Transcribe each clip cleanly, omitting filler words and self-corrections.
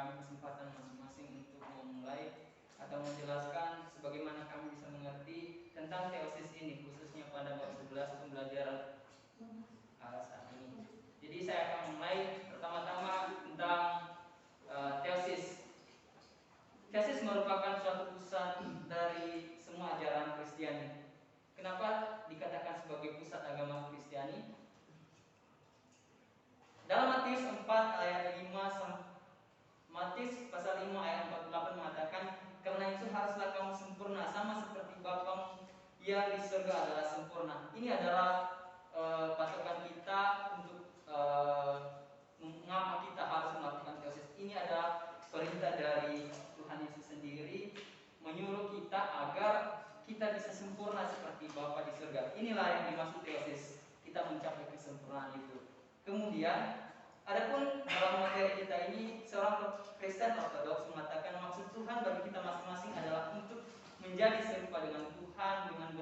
kami kesempatan masing-masing untuk memulai atau menjelaskan sebagaimana kami bisa mengerti tentang teosis ini, khususnya pada bab 11 pembelajaran saat ini. Jadi saya akan memulai pertama-tama tentang teosis. Teosis merupakan suatu pusat dari semua ajaran Kristiani. Kenapa dikatakan sebagai pusat agama Kristiani? Dalam Matius 4 ayat 5 Matius pasal 5 ayat 48 mengatakan, karena itu haruslah kamu sempurna sama seperti Bapamu yang di surga adalah sempurna. Ini adalah patokan kita untuk mengapa kita harus melakukan teosis. Ini adalah perintah dari Tuhan Yesus sendiri menyuruh kita agar kita bisa sempurna seperti Bapa di surga. Inilah yang dimaksud teosis, kita mencapai kesempurnaan itu. Kemudian, adapun dalam materi kita ini, seorang Kristen Ortodoks mengatakan maksud Tuhan bagi kita masing-masing adalah untuk menjadi serupa dengan Tuhan, dengan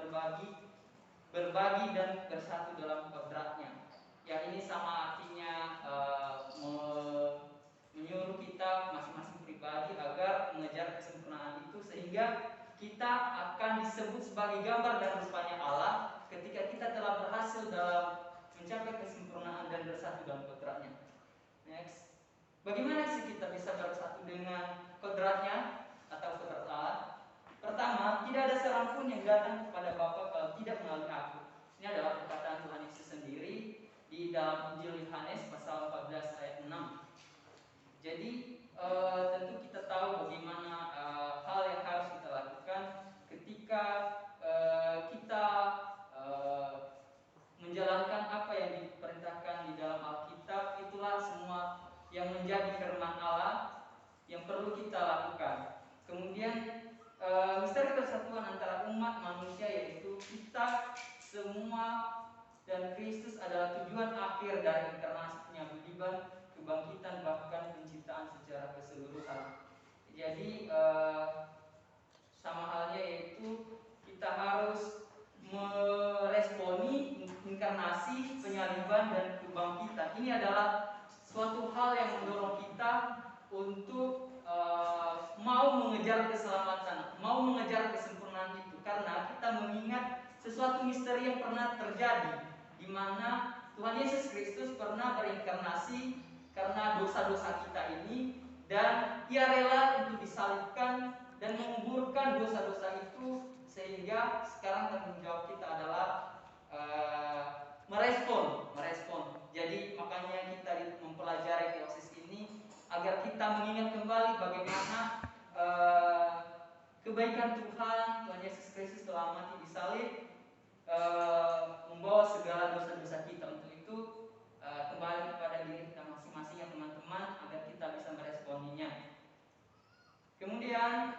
berbagi dan bersatu dalam kodratnya. Yang ini sama artinya menyuruh kita masing-masing pribadi agar mengejar kesempurnaan itu, sehingga kita akan disebut sebagai gambar dan rupanya Allah ketika kita telah berhasil dalam mencapai kesempurnaan dan bersatu dalam kodratnya. Next, bagaimana sih kita bisa bersatu dengan kodratnya atau kodrat Allah? Pertama, tidak ada seorang pun yang datang kepada Bapa kalau tidak melalui aku. Ini adalah perkataan Tuhan Yesus sendiri di dalam Injil Yohanes pasal 14 ayat 6. Jadi tentu kita tahu bagaimana hal yang harus kita lakukan ketika kita menjalankan apa yang diperintahkan di dalam Alkitab. Itulah semua yang menjadi firman Allah yang perlu kita lakukan. Kemudian misteri persatuan antara umat manusia, yaitu kita semua dan Kristus adalah tujuan akhir dari inkarnasi, penyaguluban, kebangkitan, bahkan penciptaan secara keseluruhan. Jadi sama halnya yaitu kita harus meresponi inkarnasi, penyaliban, dan kebangkitan. Ini adalah suatu hal yang mendorong kita untuk mau mengejar keselamatan, mau mengejar kesempurnaan itu, karena kita mengingat sesuatu misteri yang pernah terjadi, di mana Tuhan Yesus Kristus pernah berinkarnasi karena dosa-dosa kita ini, dan Ia rela untuk disalibkan dan menguburkan dosa-dosa itu, sehingga sekarang tanggung jawab kita adalah merespon. Jadi makanya kita mempelajari teosis ini agar kita mengingat kembali bagaimana kebaikan Tuhan Yesus Kristus telah mati di salib, membawa segala dosa-dosa kita. Untuk itu kembali kepada diri kita masing-masing ya teman-teman, agar kita bisa meresponinya. Kemudian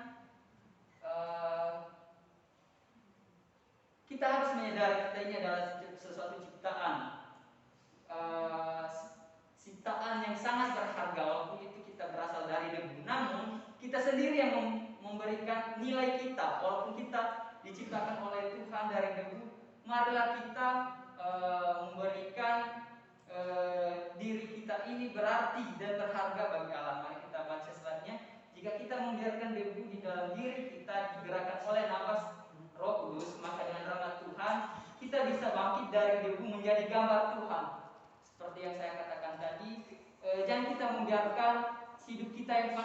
kita harus menyadari kita ini adalah sesuatu ciptaan yang sangat berharga. Walaupun itu kita berasal dari debu, namun kita sendiri yang memberikan nilai kita. Walaupun kita diciptakan oleh Tuhan dari debu, marilah kita memberikan diri kita ini berarti dan berharga bagi Allah. Mari kita baca slide-nya. Jika kita membiarkan debu di dalam diri kita digerakkan oleh nafas Roh Kudus, maka dengan rahmat Tuhan kita bisa bangkit dari debu menjadi gambar Tuhan. Seperti yang saya katakan tadi, jangan kita membiarkan hidup kita yang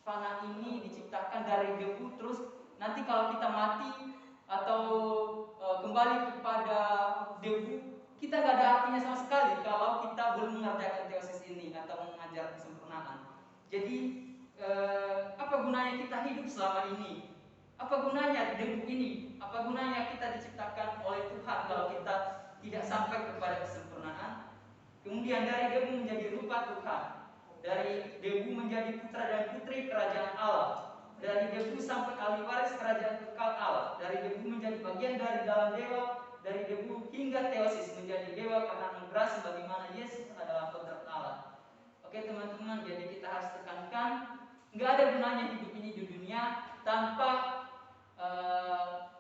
fana ini diciptakan dari debu, terus nanti kalau kita mati atau kembali kepada debu, kita gak ada artinya sama sekali kalau kita belum mengerjakan teosis ini atau mengajar kesempurnaan. Jadi apa gunanya kita hidup selama ini? Apa gunanya debu ini? Apa gunanya kita diciptakan oleh Tuhan kalau kita tidak sampai kepada kesempurnaan? Kemudian dari debu menjadi rupa Tuhan, dari debu menjadi putra dan putri kerajaan Allah, dari debu sampai ahli waris kerajaan kekal Allah, dari debu menjadi bagian dari dalam dewa, dari debu hingga teosis menjadi dewa karena anugerah sebagaimana Yesus adalah kodrat Allah. Oke teman-teman, jadi kita harus tekankan, nggak ada gunanya hidup ini di dunia tanpa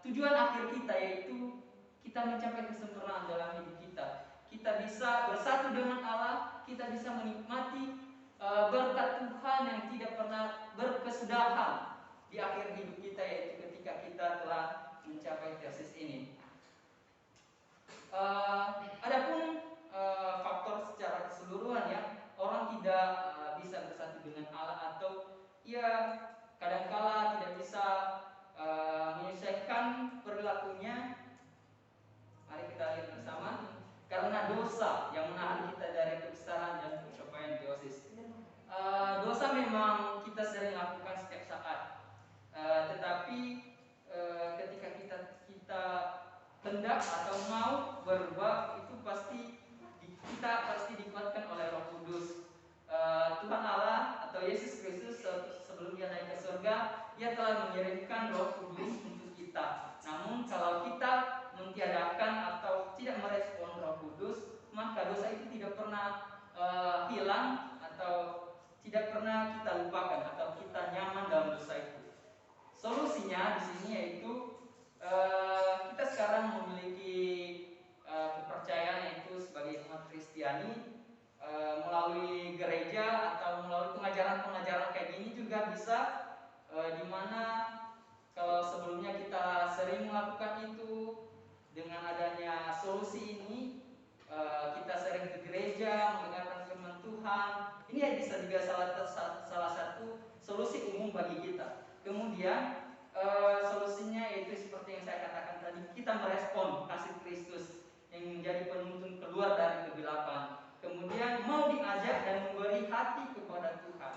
tujuan akhir kita, yaitu kita mencapai kesempurnaan dalam hidup kita. Kita bisa bersatu dengan Allah, kita bisa menikmati berkat Tuhan yang di akhir hidup kita, yaitu ketika kita telah mencapai teosis ini. Adapun faktor secara keseluruhan ya, orang tidak bisa bersatu dengan Allah, atau ia kadangkala tidak bisa menyelesaikan perilakunya. Mari kita lihat bersama. Karena dosa yang menahan kita dari kebesaran dan pencapaian teosis. Dosa memang kita sering lakukan setiap saat, tetapi ketika kita hendak atau mau berubah, itu kita pasti dikuatkan oleh Roh Kudus. Tuhan Allah atau Yesus Kristus sebelum dia naik ke surga, dia telah mengirimkan Roh Kudus untuk kita. Namun kalau kita mentiadakan atau tidak merespon Roh Kudus, maka dosa itu tidak pernah hilang atau tidak pernah kita lupakan atau kita nyaman dalam dosa itu. Solusinya di sini yaitu kita sekarang memiliki kepercayaan, yaitu sebagai umat Kristiani, melalui gereja atau melalui pengajaran-pengajaran kayak gini juga bisa, dimana kalau sebelumnya kita sering melakukan itu, dengan adanya solusi ini kita sering ke gereja mendengarkan firman Tuhan. Ini bisa juga salah satu solusi umum bagi kita. Kemudian solusinya yaitu seperti yang saya katakan tadi, kita merespon kasih Kristus yang menjadi penuntun keluar dari kegelapan. Kemudian mau diajak dan memberi hati kepada Tuhan,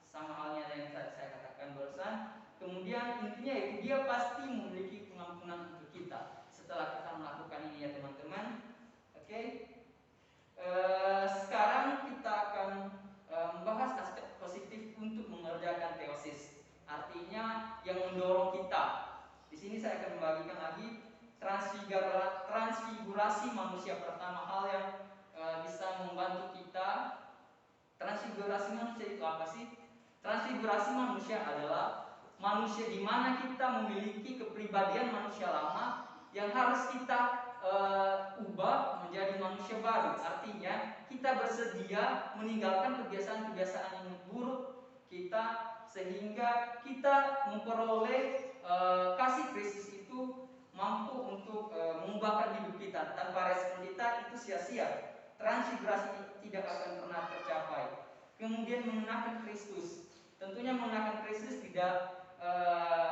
sama halnya yang tadi saya katakan barusan. Kemudian intinya itu dia pasti memiliki pengampunan untuk kita setelah kita melakukan ini ya teman-teman. Oke. Sekarang kita akan membahas aspek positif untuk mengerjakan teosis. Artinya yang mendorong kita. Di sini saya akan membagikan lagi transfigurasi manusia pertama, hal yang bisa membantu kita. Transfigurasi manusia itu apa sih? Transfigurasi manusia adalah manusia di mana kita memiliki kepribadian manusia lama yang harus kita ubah menjadi manusia baru. Artinya kita bersedia meninggalkan kebiasaan-kebiasaan yang buruk kita, sehingga kita memperoleh kasih Kristus itu mampu untuk mengubahkan hidup kita. Tanpa respon kita itu sia-sia. Transfigurasi tidak akan pernah tercapai. Kemudian mengenakan Kristus. Tentunya mengenakan Kristus tidak,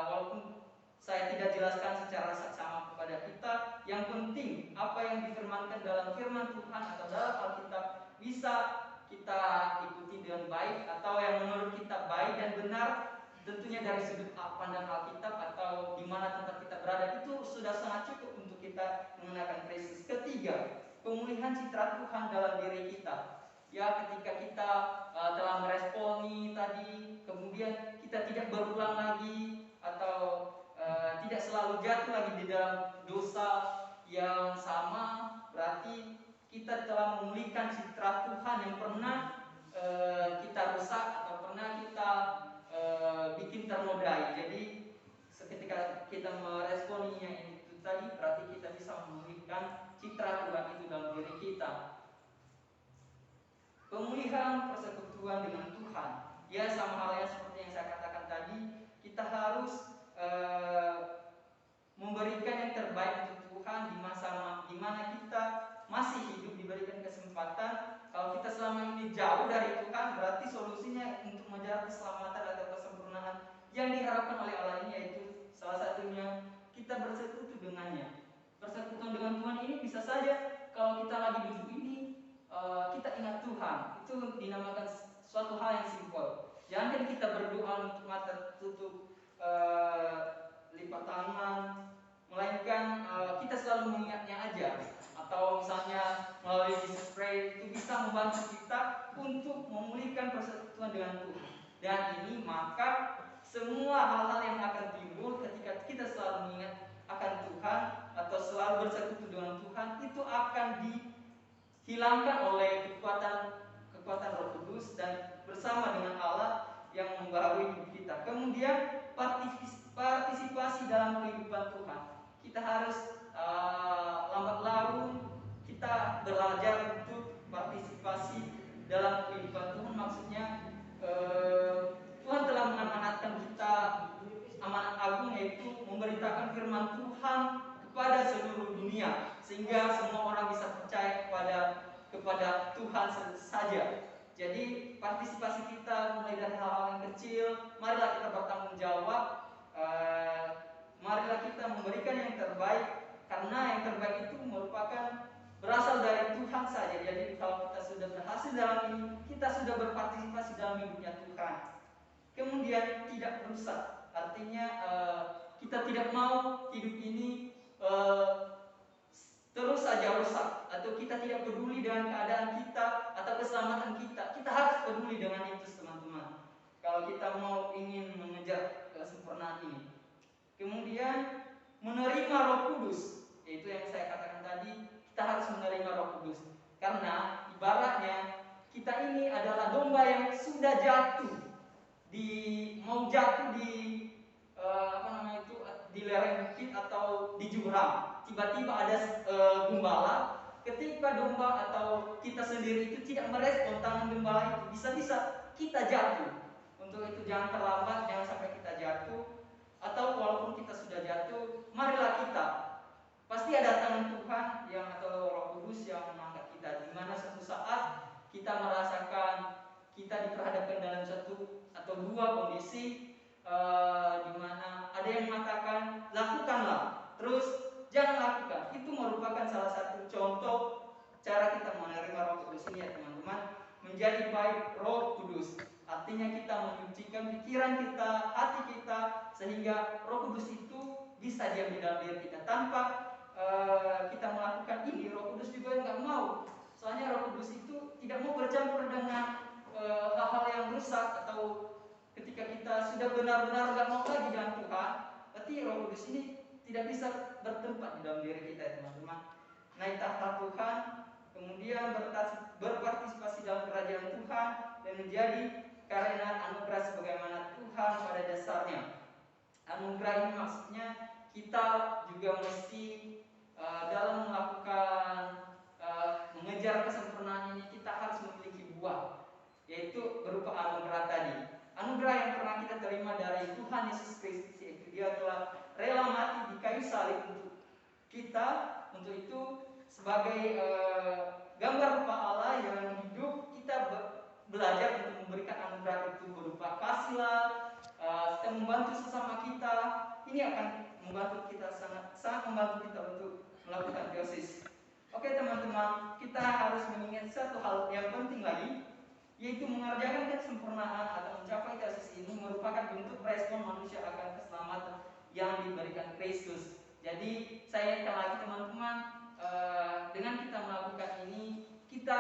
walaupun saya tidak jelaskan secara saksama kepada kita, yang penting apa yang difirmankan dalam firman Tuhan atau dalam Alkitab bisa kita ikuti dengan baik, atau yang menurut kita baik dan benar, tentunya dari sudut pandang Alkitab atau di mana tempat kita berada, itu sudah sangat cukup untuk kita mengenakan Kristus. Ketiga, pemulihan citra Tuhan dalam diri kita. Ya, ketika kita telah meresponi tadi, kemudian kita tidak berulang lagi atau tidak selalu jatuh lagi di dalam dosa yang sama, berarti kita telah memulihkan citra Tuhan yang pernah kita rusak atau pernah kita bikin ternodai. Jadi ketika kita meresponinya itu tadi, berarti kita bisa memulihkan citra Tuhan itu dalam diri kita. Pemulihan persekutuan dengan Tuhan, ya sama halnya seperti yang saya katakan tadi, kita harus memberikan yang terbaik untuk Tuhan di masa di mana kita masih hidup, diberikan kesempatan. Kalau kita selama ini jauh dari Tuhan, berarti solusinya untuk mengejar keselamatan atau kesempurnaan yang diharapkan oleh Allah ini, yaitu salah satunya kita bersekutu dengannya. Persekutuan dengan Tuhan ini bisa saja kalau kita lagi duduk ini, kita ingat Tuhan. Itu dinamakan suatu hal yang simpel. Jangan kita berdoa untuk mata tutup, lipat tangan, melainkan kita selalu mengingatnya aja. Atau misalnya melalui Jesus Pray, itu bisa membantu kita untuk memulihkan persekutuan dengan Tuhan. Dan ini maka semua hal-hal yang akan timbul ketika kita selalu mengingat akan Tuhan atau selalu bersekutu dengan Tuhan, itu akan dihilangkan oleh kekuatan Roh Kudus dan bersama dengan Allah yang membaharui hidup kita. Kemudian partisipasi dalam kehidupan Tuhan. Kita harus lambat laun kita belajar untuk partisipasi dalam kehidupan Tuhan. Maksudnya Tuhan telah mengamanatkan kita sehingga semua orang bisa percaya kepada Tuhan saja. Jadi partisipasi kita mulai dari hal-hal yang kecil, marilah kita bertanggung jawab, marilah kita memberikan yang terbaik, karena yang terbaik itu merupakan berasal dari Tuhan saja. Jadi kalau kita sudah berhasil dalam ini, kita sudah berpartisipasi dalam hidupnya Tuhan. Kemudian tidak rusak, artinya kita tidak mau hidup ini terus saja rusak, atau kita tidak peduli dengan keadaan kita atau keselamatan kita. Kita harus peduli dengan itu, teman-teman, kalau kita mau ingin mengejar kesempurnaan ini. Kemudian menerima Roh Kudus, yaitu yang saya katakan tadi, kita harus menerima Roh Kudus, karena ibaratnya kita ini adalah domba yang sudah jatuh mau jatuh di di lereng bukit atau di jurang. Tiba-tiba ada gembala, ketika domba atau kita sendiri itu tidak merespon tangan gembala itu, bisa-bisa kita jatuh. Untuk itu jangan terlambat, jangan sampai kita jatuh. Atau walaupun kita sudah jatuh, marilah kita, pasti ada tangan Tuhan atau Roh Kudus yang mengangkat kita, di mana suatu saat kita merasakan kita diperhadapkan dalam satu atau dua kondisi, di mana ada yang mengatakan lakukanlah, terus jangan lakukan. Itu merupakan salah satu contoh cara kita menerima Roh Kudus ini, ya teman-teman. Menjadi baik Roh Kudus, artinya kita menyucikan pikiran kita, hati kita, sehingga Roh Kudus itu bisa diam di dalam diri kita. Tanpa kita melakukan ini, Roh Kudus juga nggak mau. Soalnya Roh Kudus itu tidak mau bercampur dengan hal-hal yang rusak, atau ketika kita sudah benar-benar nggak mau lagi dengan Tuhan, berarti Roh Kudus ini tidak bisa bertempat di dalam diri kita, teman-teman. Naik tahta Tuhan, kemudian berpartisipasi dalam kerajaan Tuhan, dan menjadi karena anugerah sebagaimana Tuhan pada dasarnya. Anugerah ini maksudnya kita juga mesti dalam melakukan mengejar kesempurnaan ini, kita harus memiliki buah, yaitu berupa anugerah tadi. Anugerah yang pernah kita terima dari Tuhan Yesus Kristus, yaitu Dia telah rela mati di kayu salib untuk kita. Untuk itu, sebagai gambar rupa Allah yang hidup, kita belajar untuk memberikan anugerah itu berupa kasihlah, kita membantu sesama kita. Ini akan membantu kita, sangat membantu kita untuk melakukan teosis. Oke teman-teman, kita harus mengingat satu hal yang penting lagi, yaitu mengerjakan kesempurnaan atau mencapai teosis ini merupakan bentuk respon manusia akan keselamatan yang diberikan Kristus. Jadi saya ingatkan lagi teman-teman, dengan kita melakukan ini, kita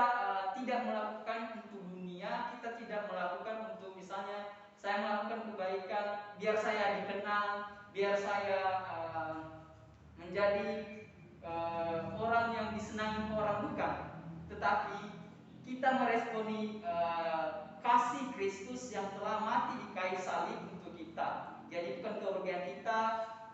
tidak melakukan untuk dunia, kita tidak melakukan untuk, misalnya saya melakukan kebaikan biar saya dikenal, biar saya menjadi orang yang disenangi orang, bukan. Tetapi kita meresponi kasih Kristus yang telah mati di kayu salib untuk kita. Jadi bukan kerugian kita,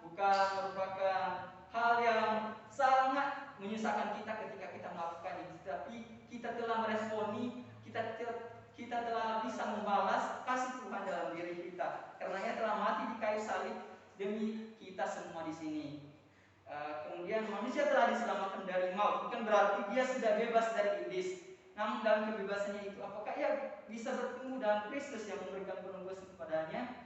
bukan merupakan hal yang sangat menyusahkan kita ketika kita melakukan ini, tapi kita telah meresponi, kita telah bisa membalas kasih Tuhan dalam diri kita, karena Ia telah mati di kayu salib demi kita semua di sini. Kemudian manusia telah diselamatkan dari maut, bukan berarti dia sudah bebas dari iblis. Namun dalam kebebasannya itu, apakah ia bisa bertemu dengan Kristus yang memberikan penebusan kepadanya?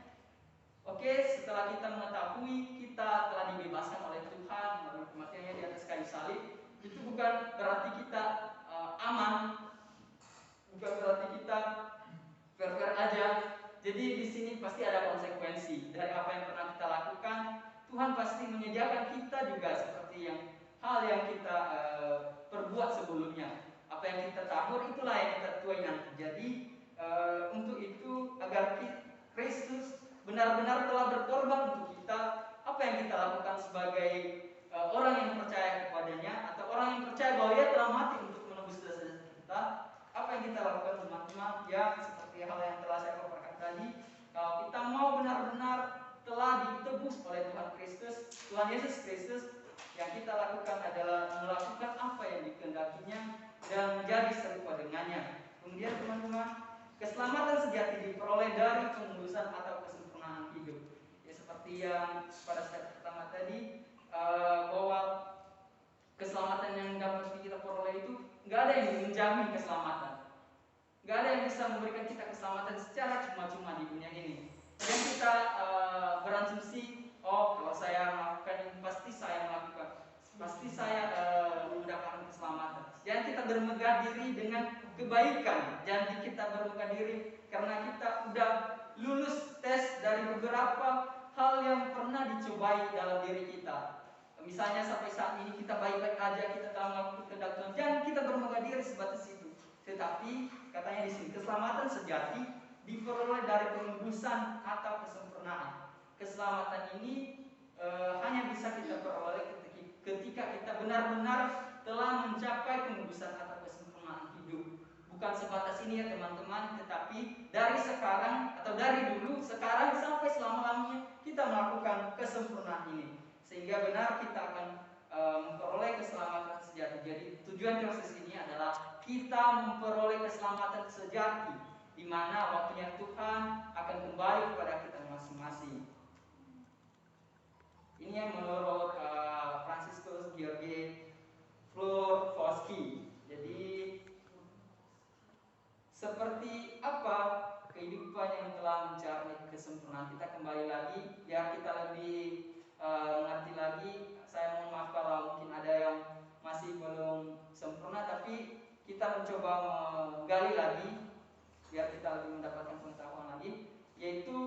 Oke, setelah kita mengetahui kita telah dibebaskan oleh Tuhan melalui kematiannya di atas kayu salib, itu bukan berarti kita aman, bukan berarti kita fair-fair aja. Jadi di sini pasti ada konsekuensi dari apa yang pernah kita lakukan. Tuhan pasti menyediakan kita juga seperti hal yang kita perbuat sebelumnya. Apa yang kita tabur, itulah yang kita tuai nanti. Jadi untuk itu, agar Kristus benar-benar telah berkorban untuk kita, apa yang kita lakukan sebagai orang yang percaya kepadanya, atau orang yang percaya bahwa Ia telah mati untuk menebus dosa-dosa kita, apa yang kita lakukan teman-teman, yang seperti hal yang telah saya paparkan tadi. Kalau kita mau benar-benar telah ditebus oleh Tuhan Kristus, Tuhan Yesus Kristus, yang kita lakukan adalah melakukan apa yang dikehendakinya dan menjadi serupa dengannya. Kemudian teman-teman, keselamatan sejati diperoleh dari pengudusan atau kesempurnaan hidup. Ya seperti yang pada slide pertama tadi, bahwa keselamatan yang dapat kita peroleh itu nggak ada yang menjamin keselamatan. Nggak ada yang bisa memberikan kita keselamatan secara cuma-cuma di dunia ini. Dan kita berasumsi, oh kalau saya melakukan ini pasti saya mendapatkan keselamatan. Jangan kita bermegah diri dengan kebaikan. Jangan kita bermegah diri karena kita udah lulus tes dari beberapa hal yang pernah dicobai dalam diri kita. Misalnya sampai saat ini kita baik-baik aja, kita telah melakukan kehendak Tuhan. Jangan kita bermegah diri sebatas itu. Tetapi katanya di sini keselamatan sejati diperoleh dari penebusan atau kesempurnaan. Keselamatan ini hanya bisa kita peroleh ketika kita benar-benar telah mencapai penebusan atau kesempurnaan hidup. Bukan sebatas ini ya teman-teman, tetapi dari sekarang atau dari dulu, sekarang sampai selama-lamanya kita melakukan kesempurnaan ini. Sehingga benar kita akan memperoleh keselamatan sejati. Jadi tujuan proses ini adalah kita memperoleh keselamatan sejati, di mana waktunya Tuhan akan kembali kepada kita masing-masing. Ini yang menurut Franciscus George Florovsky. Jadi seperti apa kehidupan yang telah mencari kesempurnaan? Kita kembali lagi biar kita lebih mengerti lagi. Saya mohon maaf kalau mungkin ada yang masih belum sempurna, tapi kita mencoba menggali lagi biar kita lebih mendapatkan pengetahuan lagi, yaitu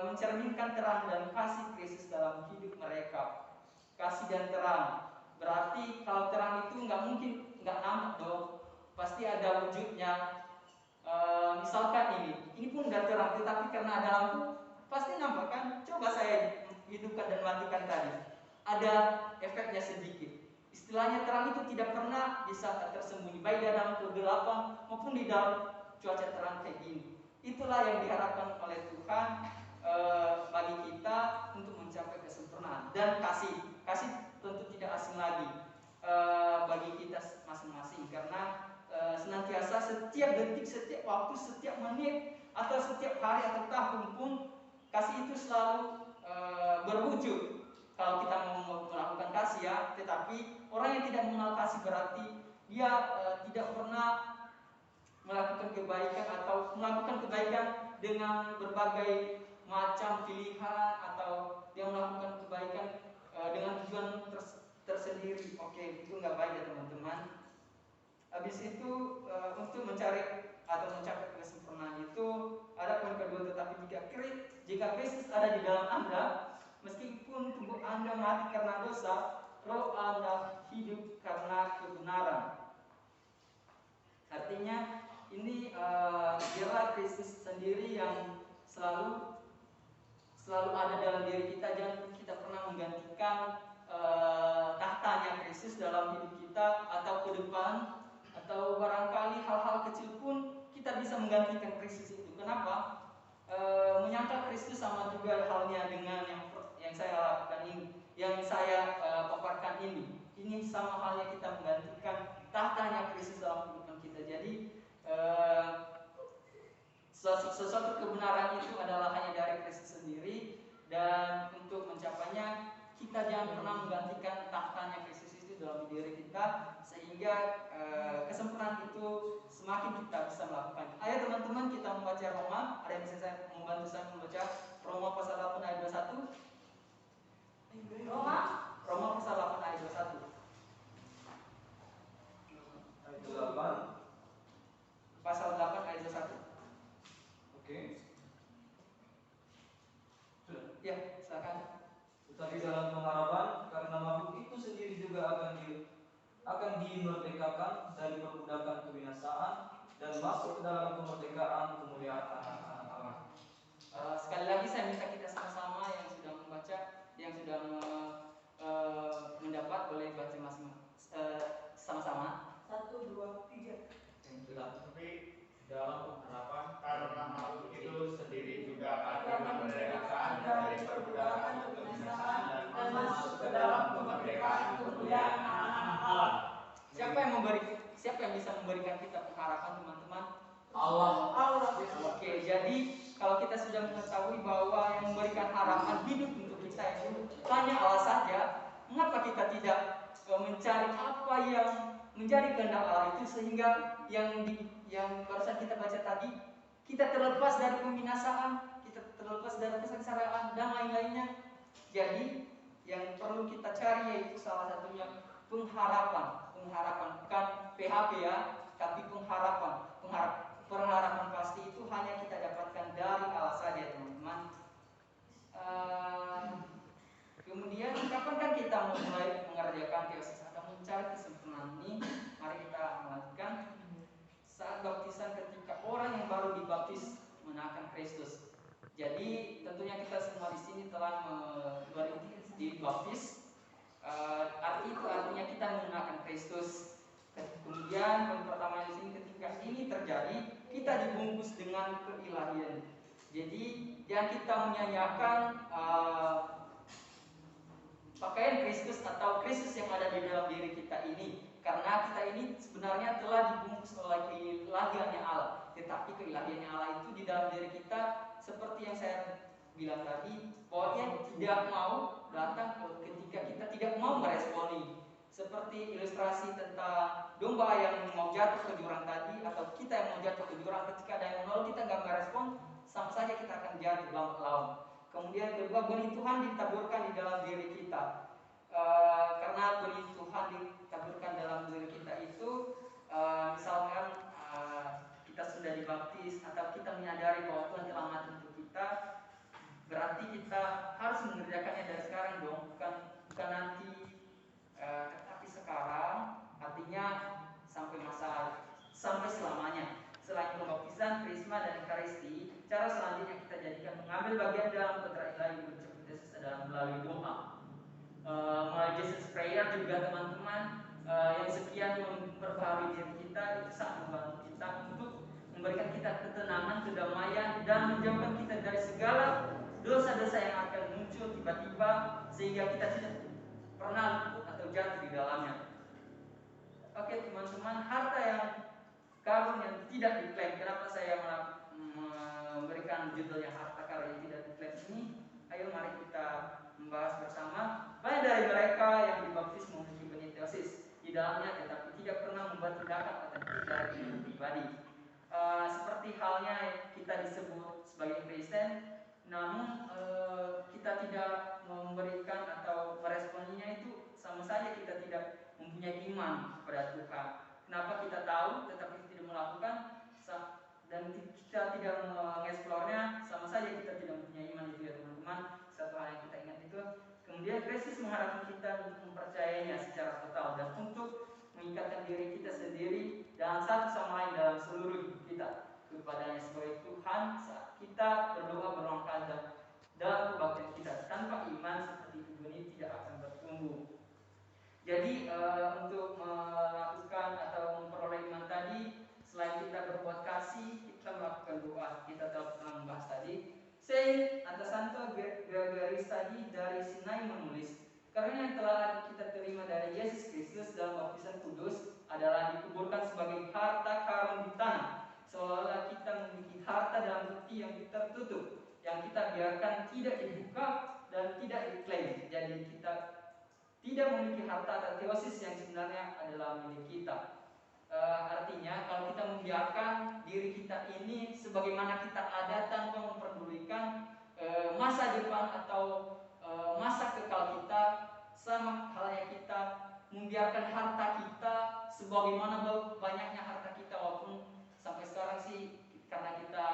mencerminkan terang dan kasih Kristus dalam hidup mereka. Kasih dan terang berarti kalau terang itu nggak mungkin nggak nampak dong, pasti ada wujudnya. Misalkan ini pun udah terang, tetapi karena ada lampu pasti nampak kan. Coba saya hidupkan dan matikan tadi, ada efeknya sedikit. Istilahnya terang itu tidak pernah bisa tersembunyi, baik dalam kegelapan maupun di dalam cuaca terang kayak gini. Itulah yang diharapkan oleh Tuhan bagi kita untuk mencapai kesempurnaan. Dan kasih tentu tidak asing lagi bagi kita masing-masing, karena senantiasa setiap detik, setiap waktu, setiap menit, atau setiap hari atau tahun pun kasih itu selalu berwujud. Kalau kita mau melakukan kasih ya, tetapi orang yang tidak mengenal kasih berarti dia tidak pernah melakukan kebaikan atau melakukan kebaikan dengan berbagai macam pilihan, atau dia melakukan kebaikan dengan tujuan tersendiri. Oke, itu nggak baik ya teman-teman. Habis itu untuk mencari atau mencapai kesempurnaan itu ada poin kedua, tetapi jika Kristus ada di dalam Anda, meskipun tubuh Anda mati karena dosa, roh Anda hidup karena kebenaran. Artinya ini biarlah Kristus sendiri yang selalu ada dalam diri kita. Jangan kita pernah menggantikan tahtanya Kristus dalam hidup kita atau ke depan, atau barangkali hal-hal kecil pun kita bisa menggantikan Kristus itu. Kenapa? Menyangka Kristus sama juga halnya dengan yang saya lakukan ini, yang saya paparkan ini. Ini sama halnya kita menggantikan tahtanya Kristus dalam kehidupan kita. Jadi sesuatu kebenaran itu adalah hanya dari Kristus sendiri, dan untuk mencapainya kita jangan pernah menggantikan tahtanya Kristus itu dalam diri kita, sehingga kesempurnaan itu semakin kita bisa melakukan. Ayo teman-teman, kita membaca Roma. Ada yang bisa saya membantu saya membaca Roma pasal 8 ayat 21? Roma pasal 8 ayat 21. Ayat 8. Pasal 8 ayat 21. Oke. Sudah. Ya, silakan. Tetapi dalam pengharapan, karena makhluk itu sendiri juga akan dimerdekakan dari perbudakan kebinasaan dan masuk ke dalam kemerdekaan kemuliaan anak-anak Allah. Sekali lagi saya minta kita sama-sama yang sudah membaca, yang sudah mendapat, boleh baca sama-sama. 1, 2, 3. Tetapi dalam pengharapan, karena makhluk itu sendiri juga akan dimerdekakan dari perbudakan kebinasaan dan masuk ke dalam kemerdekaan kemuliaan anak-anak Allah. Siapa yang bisa memberikan kita pengharapan, teman-teman? Allah. Oke, jadi kalau kita sudah mengetahui bahwa yang memberikan harapan hidup untuk kita itu hanya Allah saja, mengapa kita tidak mencari apa yang menjadi kehendak Allah itu, sehingga yang barusan kita baca tadi, kita terlepas dari pembinasaan, kita terlepas dari kesengsaraan dan lain-lainnya. Jadi yang perlu kita cari yaitu salah satunya pengharapan, bukan PHP ya, tapi pengharapan pasti itu hanya kita dapatkan dari Allah saja, teman-teman. Kemudian kapan kan kita mulai mengerjakan teosis atau mencari kesempurnaan ini? Mari kita melakukan saat baptisan, ketika orang yang baru dibaptis mengenakan Kristus. Jadi tentunya kita semua di sini telah dibaptis. Arti itu artinya kita mengenakan Kristus. Kemudian poin pertama di sini, ketika ini terjadi, kita dibungkus dengan keilahian. Jadi yang kita menyanyiakan pakaian Kristus atau Kristus yang ada di dalam diri kita ini, karena kita ini sebenarnya telah dibungkus oleh keilahiannya Allah. Tetapi keilahiannya Allah itu di dalam diri kita, seperti yang saya bilang tadi, pokoknya tidak mau datang ketika kita tidak mau meresponi. Seperti ilustrasi tentang domba yang mau jatuh ke jurang tadi, atau kita yang mau jatuh ke jurang, ketika ada yang menolak kita nggak merespon, sama saja kita akan jatuh dalam lawan. Kemudian kedua, benih Tuhan ditaburkan di dalam diri kita. Karena benih Tuhan ditaburkan dalam diri kita itu, misalkan kita sudah dibaptis atau kita menyadari bahwa Tuhan telah mati untuk kita, berarti kita harus mengerjakannya dari sekarang dong, bukan nanti, tapi sekarang. Artinya sampai selamanya. Selain pembaptisan, krisma dan ekaristi, cara selanjutnya kita jadikan mengambil bagian dalam kontrak ilahi berucap Yesus adalah melalui doa. Melalui Jesus Prayer juga teman-teman, yang sekian memperbaharui diri kita, itu sangat membantu kita untuk memberikan kita ketenangan, kedamaian, dan menjauhkan kita dari segala dosa-dosa yang akan muncul tiba-tiba, sehingga kita tidak pernah luput atau jatuh di dalamnya. Oke teman-teman, harta yang karun yang tidak diklaim. Kenapa saya memberikan judulnya harta karun yang tidak diklaim ini? Ayo mari kita membahas bersama. Banyak dari mereka yang dibaptis memiliki benih teosis di dalamnya, tetapi tidak pernah membuat tindakan otentik dari hidup pribadi. Seperti halnya kita disebut sebagai Kristen, namun kita tidak memberikan atau meresponinya, itu sama saja kita tidak mempunyai iman kepada Tuhan. Kenapa kita tahu tetapi tidak melakukan, dan kita tidak mengeksplornya, sama saja kita tidak mempunyai iman, itu ya teman-teman. Satu hal yang kita ingat itu. Kemudian Kristus mengharapkan kita untuk mempercayainya secara total dan untuk mengikatkan diri kita sendiri dan satu sama lain dalam seluruh hidup kita kepadanya sebagai Tuhan saat kita berdoa berlangkah dalam kebaktian kita. Tanpa iman seperti itu benih tidak akan bertumbuh. Jadi untuk melakukan atau memperoleh iman tadi, selain kita berbuat kasih, kita melakukan doa. Kita telah membahas tadi. Saint Atasanto Gregoris tadi dari Sinai menulis, karena yang telah kita terima dari Yesus Kristus dalam baptisan kudus adalah dikuburkan sebagai harta karun di tanah, seolah kita memiliki harta dalam bukti yang tertutup, yang kita biarkan tidak dibuka dan tidak diklaim. Jadi kita tidak memiliki harta atau teosis yang sebenarnya adalah milik kita. Artinya kalau kita membiarkan diri kita ini sebagaimana kita ada tanpa memperdulikan masa depan atau masa kekal kita, sama halnya kita membiarkan harta kita sebagaimana banyaknya harta kita, walaupun sampai sekarang sih karena kita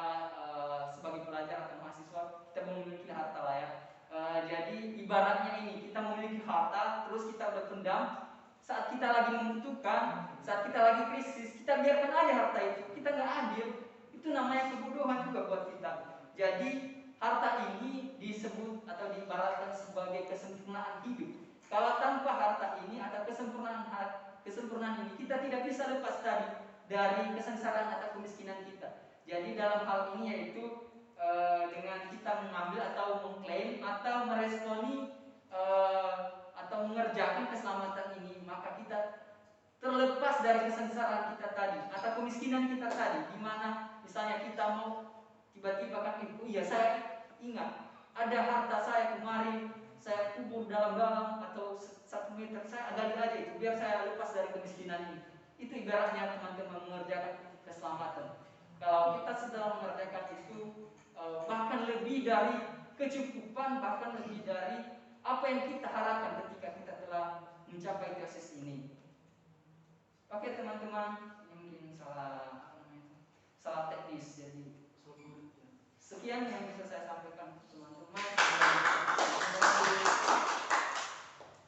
sebagai pelajar atau mahasiswa kita memiliki harta lah ya. Jadi ibaratnya ini, kita memiliki harta terus kita udah pendam. Saat kita lagi membutuhkan, saat kita lagi krisis, kita biarkan aja harta itu. Kita nggak adil. Itu namanya kebodohan juga buat kita. Jadi harta ini disebut atau diibaratkan sebagai kesempurnaan hidup. Kalau tanpa harta ini atau kesempurnaan ini, kita tidak bisa lepas dari kesengsaraan atau kemiskinan kita. Jadi dalam hal ini yaitu dengan kita mengambil atau mengklaim atau meresponi atau mengerjakan keselamatan ini, maka kita terlepas dari kesengsaraan kita tadi atau kemiskinan kita tadi, di mana misalnya kita mau tiba-tiba kan, iya saya ingat ada harta saya kemarin saya kubur dalam-dalam atau 1 meter, saya gali aja itu biar saya lepas dari kemiskinan ini. Itu ibaratnya teman-teman mengerjakan keselamatan. Kalau kita sedang mengerjakan itu bahkan lebih dari kecukupan, bahkan lebih dari apa yang kita harapkan ketika kita telah mencapai tesis ini. Oke teman-teman, ini mungkin salah teknis, jadi sekian yang bisa saya sampaikan teman-teman.